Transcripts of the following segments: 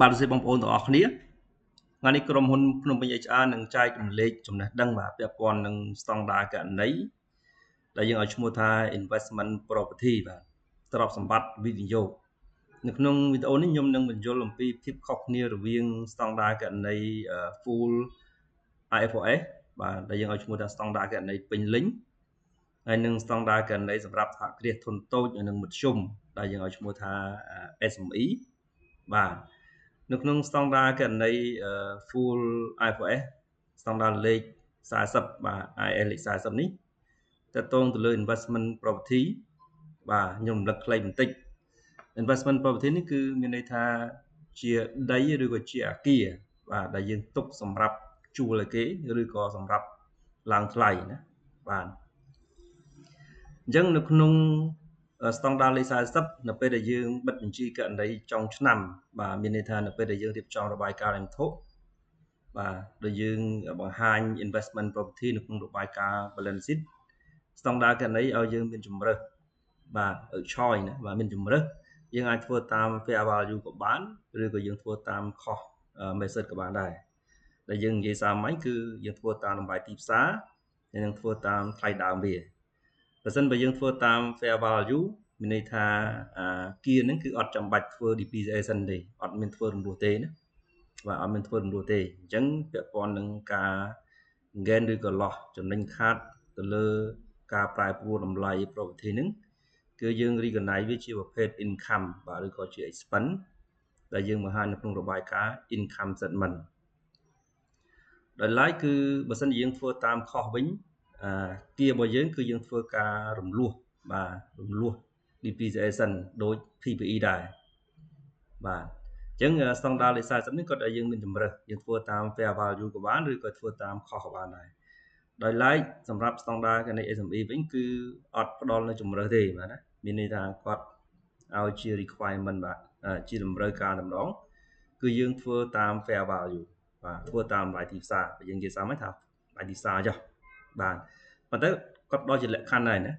បាទលោកស្រីបងប្អូនទាំងអស់គ្នាថ្ងៃនេះក្រុមហ៊ុនភ្នំពេញ HR នឹងចែករំលែកចំណេះដឹងបាទពាក់ព័ន្ធនឹងស្តង់ដារគណនេយ្យដែលយើងឲ្យឈ្មោះថា investment property បាទទ្រព្យសម្បត្តិវិនិយោគនៅក្នុងវីដេអូនេះខ្ញុំនឹងបញ្យល់អំពីភាពខុសគ្នារវាងស្តង់ដារគណនេយ្យ full IFRS បាទដែលយើងឲ្យឈ្មោះថាស្តង់ដារគណនេយ្យពេញលេញហើយនឹងស្តង់ដារគណនេយ្យសម្រាប់សហគ្រាសធុនតូចនិងមធ្យមដែលយើងឲ្យឈ្មោះថា SME បាទនៅក្នុងស្តង់ដារគណនេយ្យ full IFRS ស្តង់ដារលេខ40បាទ IS លេខ40នេះតើតងទៅលើ investment property បាទខ្ញុំរំលឹកខ្លីបន្តិច investment property នេះគឺមានន័យថាជាដីឬក៏ជាអគារបាទដែលយើងទុកសម្រាប់ជួលឲ្យគេឬក៏សម្រាប់ឡើងថ្លៃណាបាទអញ្ចឹងនៅក្នុងស្តង់ដារលេខ40នៅពេលដែលយើងបិទបញ្ជីគណនេយ្យចុងឆ្នាំបាទមានន័យថានៅពេលដែលយើងរៀបចំរបាយការណ៍អញ្ថុបាទដែលយើងបង្ហាញ investment property នៅក្នុងរបាយការណ៍ balance sheet ស្តង់ដារគណនេយ្យឲ្យយើងមានជំរើសបាទឲ្យឆយណាបាទមានជំរើសយើងអាចធ្វើតាម fair value ក៏បានឬក៏យើងធ្វើតាម cost method ក៏បានដែរដែលយើងនិយាយសាមញ្ញគឺយើងធ្វើតាមតម្លៃទីផ្សារហើយនឹងធ្វើតាមថ្លៃដើមវាបើសិនបើយើងធ្វើតាម fair value មានន័យថាគៀនហ្នឹងគឺអត់ចាំបាច់ធ្វើ depreciation ទេអត់មានធ្វើរំលោះទេណាបាទអត់មានធ្វើរំលោះទេអញ្ចឹងពាក់ព័ន្ធនឹងការ gain ឬក៏ loss ចំណេញខាតទៅលើការប្រែប្រួលតម្លៃ property ហ្នឹងគឺយើង recognize វាជាប្រភេទ income បាទឬក៏ជា expense ដែលយើងបង្ហាញនៅក្នុងរបាយការណ៍ income statement ដោយឡែកគឺបើសិនជាយើងធ្វើតាម cost វិញគៀរបស់យើងគឺយើងធ្វើការរំលោះបាទរំលោះ depreciation ដូច PPE ដែរបាទអញ្ចឹងស្តង់ដារលេខ40នេះគាត់ឲ្យយើងមានជំរើសយើងធ្វើតាម fair value ក៏បានឬក៏ធ្វើតាម cost ក៏បានដែរដោយឡែកសម្រាប់ស្តង់ដារគណនេយ្យ SME វិញគឺអត់ផ្ដល់នៅជំរើសទេបាទណាមានន័យថាគាត់ឲ្យជា requirement បាទជាតម្រូវការតម្ដងគឺយើងធ្វើតាម fair value បាទធ្វើតាមតម្លៃទីផ្សារយើងនិយាយសាមញ្ញថាតម្លៃទីផ្សារចុះបាទប៉ុន្តែគាត់ផ្ដល់ជាលក្ខខណ្ឌដែរណា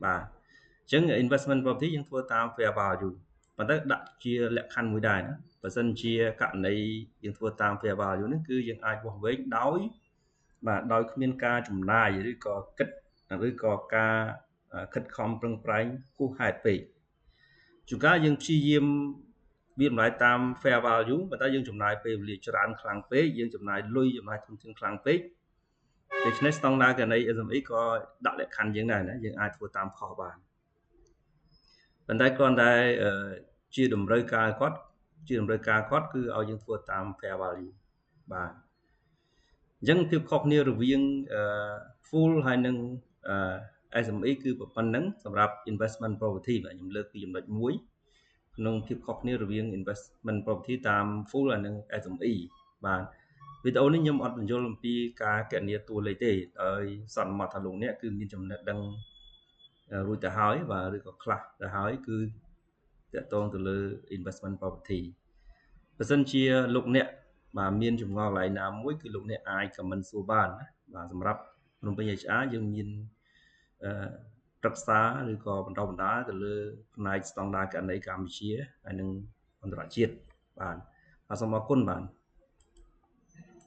បាទអញ្ចឹង investment property យើងធ្វើតាម fair value ប៉ុន្តែដាក់ជាលក្ខខណ្ឌមួយដែរណាបើសិនជាករណីយើងធ្វើតាម fair value នេះគឺយើងអាចវាស់វែងដោយបាទដោយគ្មានការចំណាយឬក៏គិតឬក៏ការខិតខំប្រឹងប្រែងហួសហេតុពេកជួនកាលយើងព្យាយាមវាតម្លៃតាម fair value ប៉ុន្តែយើងចំណាយពេលវេលាច្រើនខ្លាំងពេកយើងចំណាយលុយចំណាយធនធានខ្លាំងពេកដូច្នេះស្តង់ដារគណនេយ្យ SME ក៏ដាក់លក្ខខណ្ឌយើងដែរណាយើងអាចធ្វើតាម cost បានប៉ុន្តែគ្រាន់តែជាតម្រូវការគាត់គឺឲ្យយើងធ្វើតាម fair value បាទអញ្ចឹងភាពខុសគ្នារវាងfull ហើយនិងSME គឺប៉ុណ្្នឹងសម្រាប់ investment property បាទខ្ញុំលើកពីចំណុចមួយក្នុងភាពខុសគ្នារវាង investment property តាម full ហើយនិង SME បាទវីដេអូនេះខ្ញុំអត់បញ្យល់អំពីការគណនាតួលេខទេដោយសន្មតថាលោកអ្នកគឺមានចំណេះដឹងរួចទៅហើយបាទឬក៏ខ្លះទៅហើយគឺតកតងទៅលើ investment property បើសិនជាលោកអ្នកបាទមានចម្ងល់កន្លែងណាមួយគឺលោកអ្នកអាច comment សួរបានណាបាទសម្រាប់ភ្នំពេញ HR យើងមានប្រឹក្សាឬក៏បណ្ដុះបណ្ដាលទៅលើផ្នែកស្តង់ដារគណនេយ្យកម្ពុជាហើយនិងអន្តរជាតិបាទសូមអរគុណបាទ